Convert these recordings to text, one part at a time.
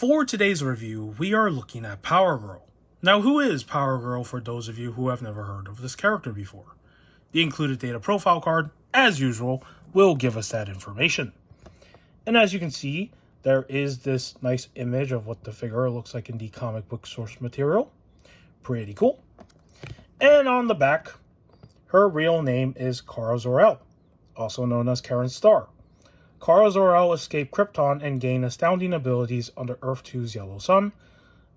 For today's review, we are looking at Power Girl. Now, who is Power Girl for those of you who have never heard of this character before? The included data profile card, as usual, will give us that information. And as you can see, there is this nice image of what the figure looks like in the comic book source material. Pretty cool. And on the back, her real name is Kara Zor-El, also known as Karen Starr. Kara Zor-El escaped Krypton and gained astounding abilities under Earth-2's Yellow Sun.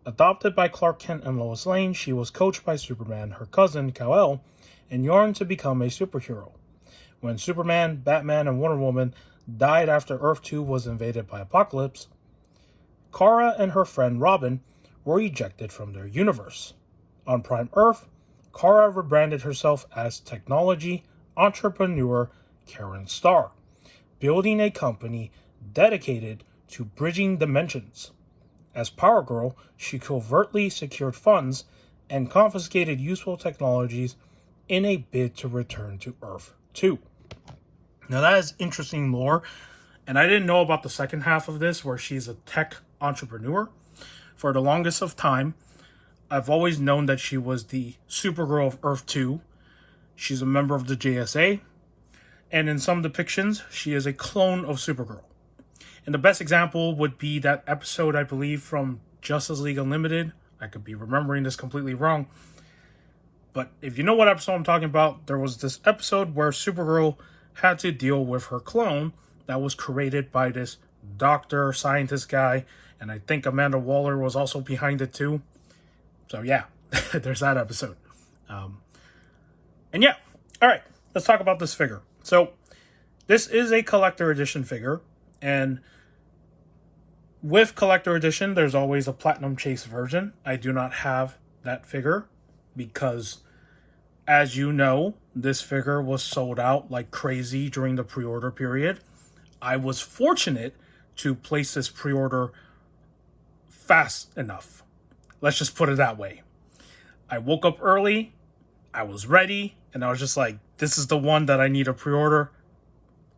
Adopted by Clark Kent and Lois Lane, she was coached by Superman, her cousin, Kal-El, and yearned to become a superhero. When Superman, Batman, and Wonder Woman died after Earth-2 was invaded by Apocalypse, Kara and her friend Robin were ejected from their universe. On Prime Earth, Kara rebranded herself as technology entrepreneur Karen Starr, building a company dedicated to bridging dimensions. As Power Girl, she covertly secured funds and confiscated useful technologies in a bid to return to Earth 2. Now that is interesting lore, and I didn't know about the second half of this where she's a tech entrepreneur. For the longest of time, I've always known that she was the Supergirl of Earth 2. She's a member of the JSA, and in some depictions, she is a clone of Supergirl. And the best example would be that episode, I believe, from Justice League Unlimited. I could be remembering this completely wrong. But if you know what episode I'm talking about, there was this episode where Supergirl had to deal with her clone that was created by this doctor, scientist guy. And I think Amanda Waller was also behind it too. So yeah, there's that episode. And yeah, all right, let's talk about this figure. So this is a collector edition figure, and with collector edition, there's always a platinum chase version. I do not have that figure because, as you know, this figure was sold out like crazy during the pre-order period. I was fortunate to place this pre-order fast enough. Let's just put it that way. I woke up early, I was ready, and I was just like, this is the one that I need to pre-order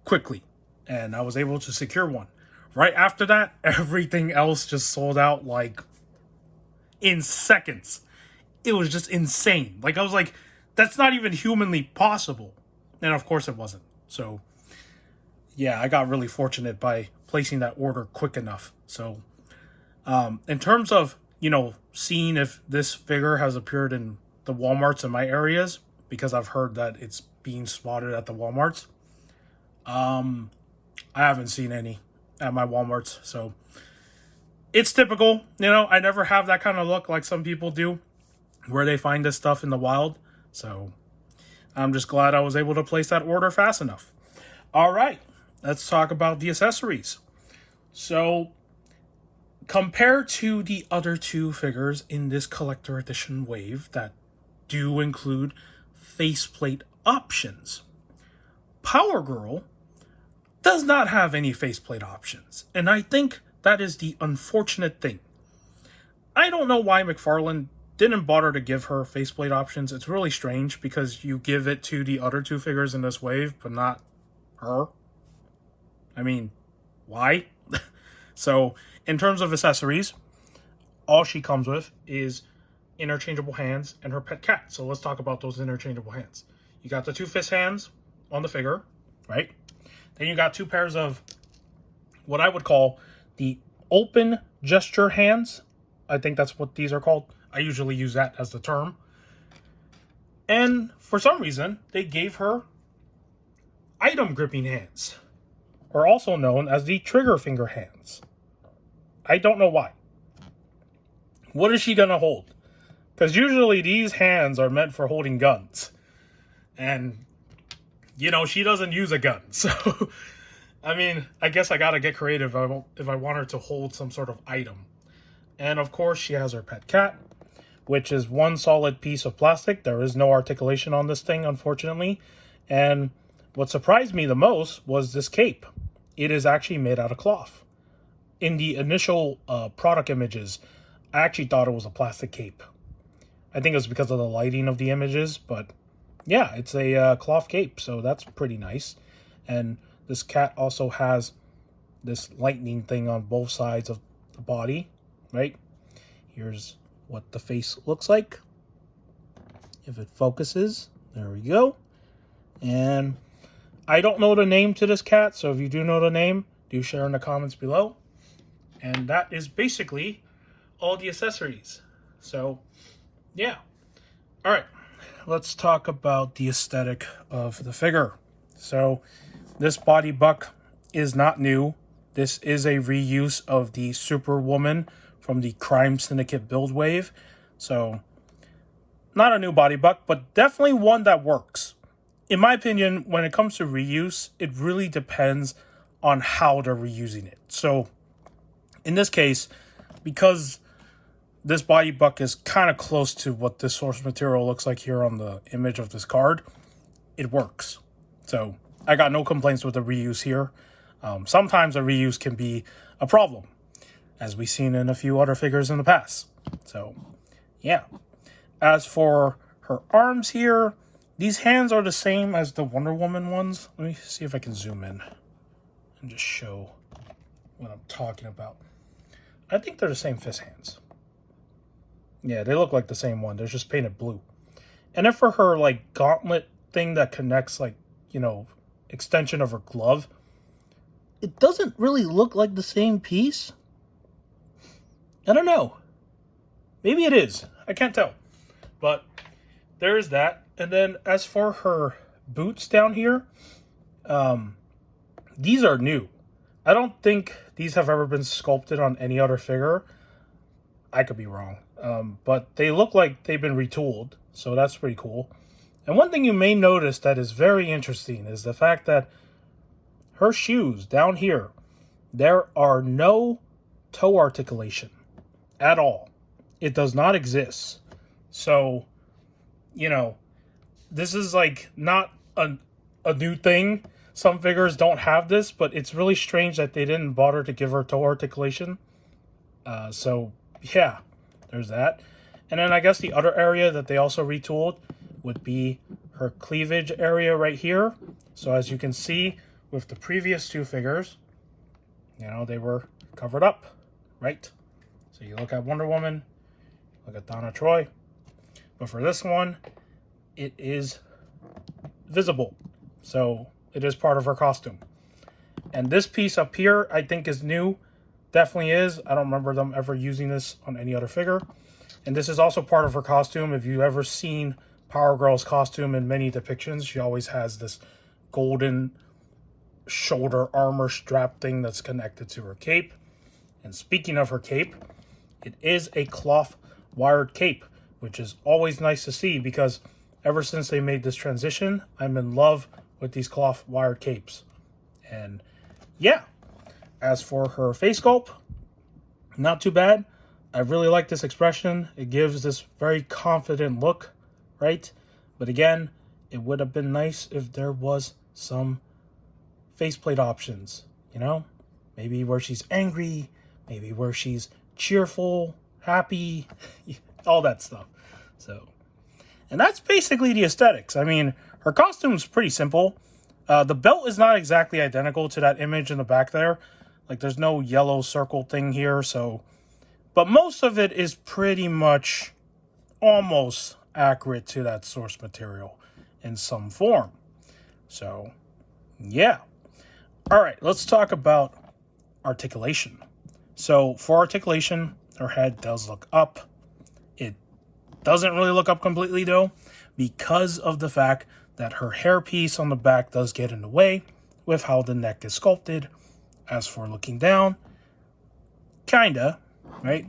quickly. And I was able to secure one. Right after that, everything else just sold out like in seconds. It was just insane. Like, I was like, that's not even humanly possible. And of course it wasn't. So yeah, I got really fortunate by placing that order quick enough. So in terms of, seeing if this figure has appeared in the Walmarts in my areas, because I've heard that it's being spotted at the Walmarts. I haven't seen any at my Walmarts, so it's typical. I never have that kind of luck like some people do, where they find this stuff in the wild. So I'm just glad I was able to place that order fast enough. All right, let's talk about the accessories. So compared to the other two figures in this collector edition wave that do include faceplate options, Power Girl does not have any faceplate options, and I think that is the unfortunate thing. I don't know why Mcfarlane didn't bother to give her faceplate options. It's really strange because you give it to the other two figures in this wave, but not her. I mean, why? So, in terms of accessories, all she comes with is interchangeable hands and her pet cat. So let's talk about those interchangeable hands. You got the two fist hands on the figure, right? Then you got two pairs of what I would call the open gesture hands. I think that's what these are called. I usually use that as the term. And for some reason, they gave her item gripping hands, or also known as the trigger finger hands. I don't know why. What is she going to hold? Because usually these hands are meant for holding guns. And, she doesn't use a gun. So, I mean, I guess I got to get creative if I want her to hold some sort of item. And, of course, she has her pet cat, which is one solid piece of plastic. There is no articulation on this thing, unfortunately. And what surprised me the most was this cape. It is actually made out of cloth. In the initial product images, I actually thought it was a plastic cape. I think it was because of the lighting of the images, but yeah, it's a cloth cape, so that's pretty nice. And this cat also has this lightning thing on both sides of the body, right? Here's what the face looks like. If it focuses, there we go. And I don't know the name to this cat, so if you do know the name, do share in the comments below. And that is basically all the accessories. So, yeah. All right, let's talk about the aesthetic of the figure. So, this body buck is not new. This is a reuse of the Superwoman from the Crime Syndicate build wave. So, not a new body buck, but definitely one that works. In my opinion, when it comes to reuse, it really depends on how they're reusing it. So, in this case, because this body buck is kind of close to what this source material looks like here on the image of this card, it works. So, I got no complaints with the reuse here. Sometimes a reuse can be a problem, as we've seen in a few other figures in the past. So, yeah. As for her arms here, these hands are the same as the Wonder Woman ones. Let me see if I can zoom in and just show what I'm talking about. I think they're the same fist hands. Yeah, they look like the same one. They're just painted blue. And then for her, like, gauntlet thing that connects, like, you know, extension of her glove, it doesn't really look like the same piece. I don't know. Maybe it is. I can't tell. But there is that. And then as for her boots down here, these are new. I don't think these have ever been sculpted on any other figure. I could be wrong. But they look like they've been retooled. So that's pretty cool. And one thing you may notice that is very interesting is the fact that her shoes down here, there are no toe articulation at all. It does not exist. So, you know, this is like not a new thing. Some figures don't have this, but it's really strange that they didn't bother to give her toe articulation. So, yeah, there's that. And then I guess the other area that they also retooled would be her cleavage area right here. So as you can see with the previous two figures, you know, they were covered up, right? So you look at Wonder Woman, look at Donna Troy. But for this one, it is visible. So it is part of her costume. And this piece up here, I think is new. Definitely is. I don't remember them ever using this on any other figure. And this is also part of her costume. If you've ever seen Power Girl's costume in many depictions, she always has this golden shoulder armor strap thing that's connected to her cape. And speaking of her cape, it is a cloth wired cape, which is always nice to see because ever since they made this transition, I'm in love with these cloth wired capes. And yeah, as for her face sculpt, not too bad. I really like this expression. It gives this very confident look, right? But again, it would have been nice if there was some faceplate options, you know? Maybe where she's angry, maybe where she's cheerful, happy, all that stuff. So, and that's basically the aesthetics. I mean, her costume's pretty simple. The belt is not exactly identical to that image in the back there. Like, there's no yellow circle thing here, so... But most of it is pretty much almost accurate to that source material in some form. So, yeah. All right, let's talk about articulation. So, for articulation, her head does look up. It doesn't really look up completely, though, because of the fact that her hairpiece on the back does get in the way with how the neck is sculpted. As for looking down, kinda, right?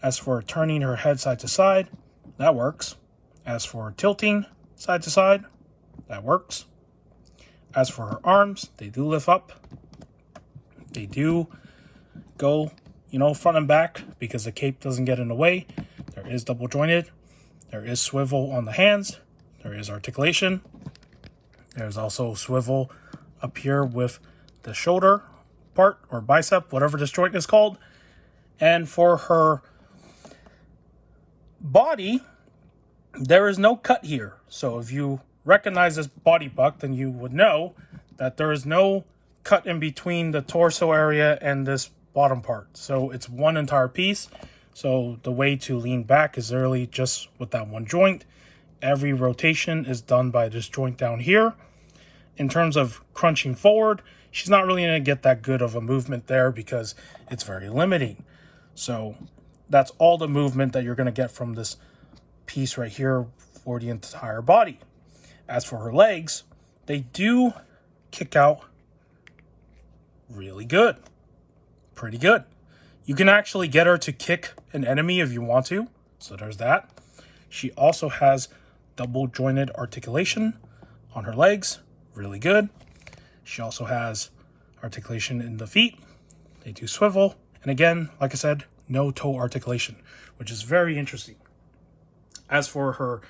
As for turning her head side to side, that works. As for tilting side to side, that works. As for her arms, they do lift up. They do go, you know, front and back because the cape doesn't get in the way. There is double jointed. There is swivel on the hands. There is articulation. There's also swivel up here with the shoulder part or bicep, whatever this joint is called. And for her body, there is no cut here. So if you recognize this body buck, then you would know that there is no cut in between the torso area and this bottom part. So it's one entire piece. So the way to lean back is really just with that one joint. Every rotation is done by this joint down here. In terms of crunching forward, she's not really going to get that good of a movement there because it's very limiting. So that's all the movement that you're going to get from this piece right here for the entire body. As for her legs, they do kick out really good. Pretty good. You can actually get her to kick an enemy if you want to. So there's that. She also has double jointed articulation on her legs. Really good. She also has articulation in the feet. They do swivel. And again, like I said, no toe articulation, which is very interesting. As for her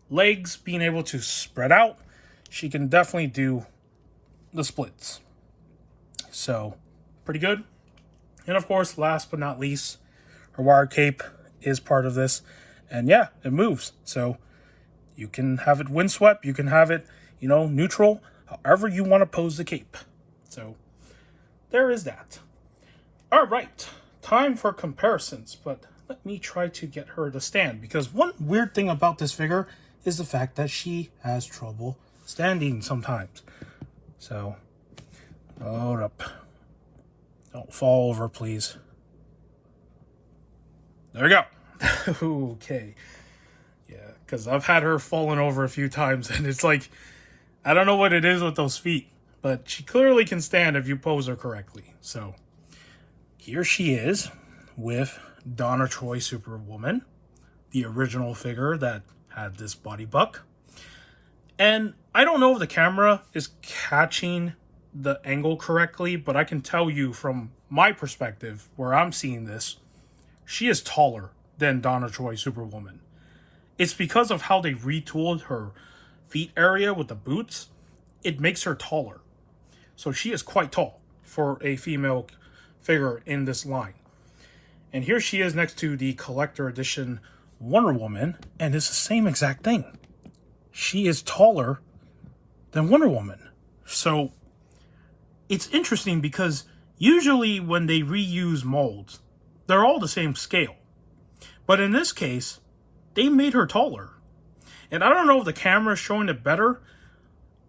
legs being able to spread out, she can definitely do the splits. So, pretty good. And of course, last but not least, her wire cape is part of this. And yeah, it moves. So you can have it windswept, you can have it, neutral, however you want to pose the cape. So there is that. All right, time for comparisons, but let me try to get her to stand, because one weird thing about this figure is the fact that she has trouble standing sometimes. So, hold up. Don't fall over, please. There we go. Okay. Yeah, because I've had her fallen over a few times, and it's like, I don't know what it is with those feet, but she clearly can stand if you pose her correctly. So, here she is with Donna Troy Superwoman, the original figure that had this body buck. And I don't know if the camera is catching the angle correctly, but I can tell you from my perspective, where I'm seeing this, she is taller than Donna Troy Superwoman. It's because of how they retooled her feet area with the boots. It makes her taller. So she is quite tall for a female figure in this line. And here she is next to the collector edition Wonder Woman, and it's the same exact thing. She is taller than Wonder Woman. So it's interesting because usually when they reuse molds, they're all the same scale. But in this case, they made her taller. And I don't know if the camera is showing it better.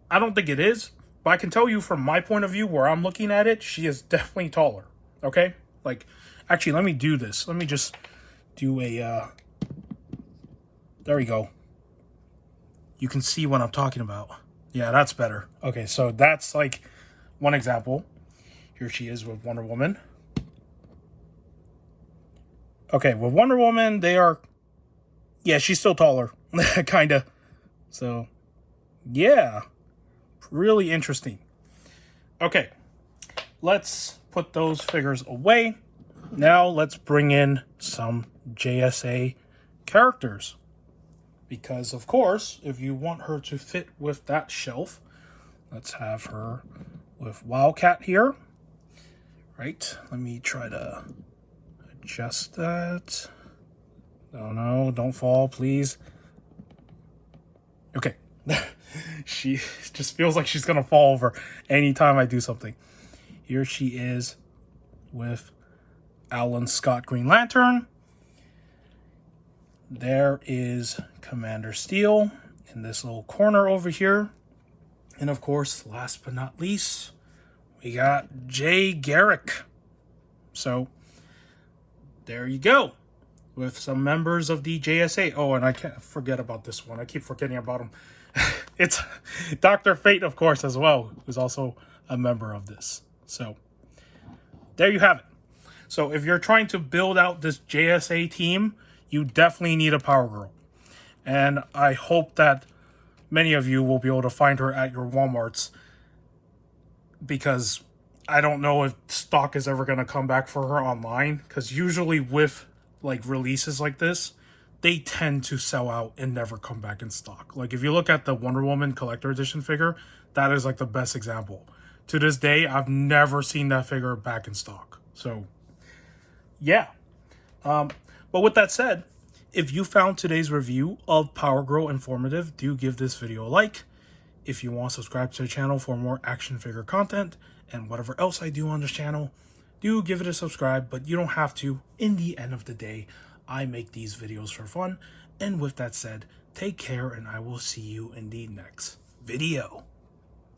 I don't think it is. But I can tell you from my point of view, where I'm looking at it, she is definitely taller. Okay? Like, actually, let me do this. Let me just do a, there we go. You can see what I'm talking about. Yeah, that's better. Okay, so that's like one example. Here she is with Wonder Woman. Okay, with Wonder Woman, yeah, she's still taller. Kinda. So, yeah. Really interesting. Okay, let's put those figures away. Now let's bring in some JSA characters. Because, of course, if you want her to fit with that shelf, let's have her with Wildcat here. Right, let me try to adjust that. No, don't fall, please. Okay. She just feels like she's gonna fall over anytime I do something. Here she is with Alan Scott Green Lantern. There is Commander Steel in this little corner over here. And of course, last but not least, we got Jay Garrick. So, there you go. With some members of the JSA. Oh, and I can't forget about this one. I keep forgetting about him. It's Dr. Fate, of course, as well, who's also a member of this. So, there you have it. So, if you're trying to build out this JSA team, you definitely need a Power Girl. And I hope that many of you will be able to find her at your Walmarts, because I don't know if stock is ever going to come back for her online, because usually with like releases like this, they tend to sell out and never come back in stock. Like if you look at the Wonder Woman collector edition figure, that is like the best example. To this day, I've never seen that figure back in stock. So, yeah. But with that said, if you found today's review of Power Girl informative, do give this video a like. If you want to subscribe to the channel for more action figure content and whatever else I do on this channel, do give it a subscribe, but you don't have to. In the end of the day, I make these videos for fun. And with that said, take care, and I will see you in the next video.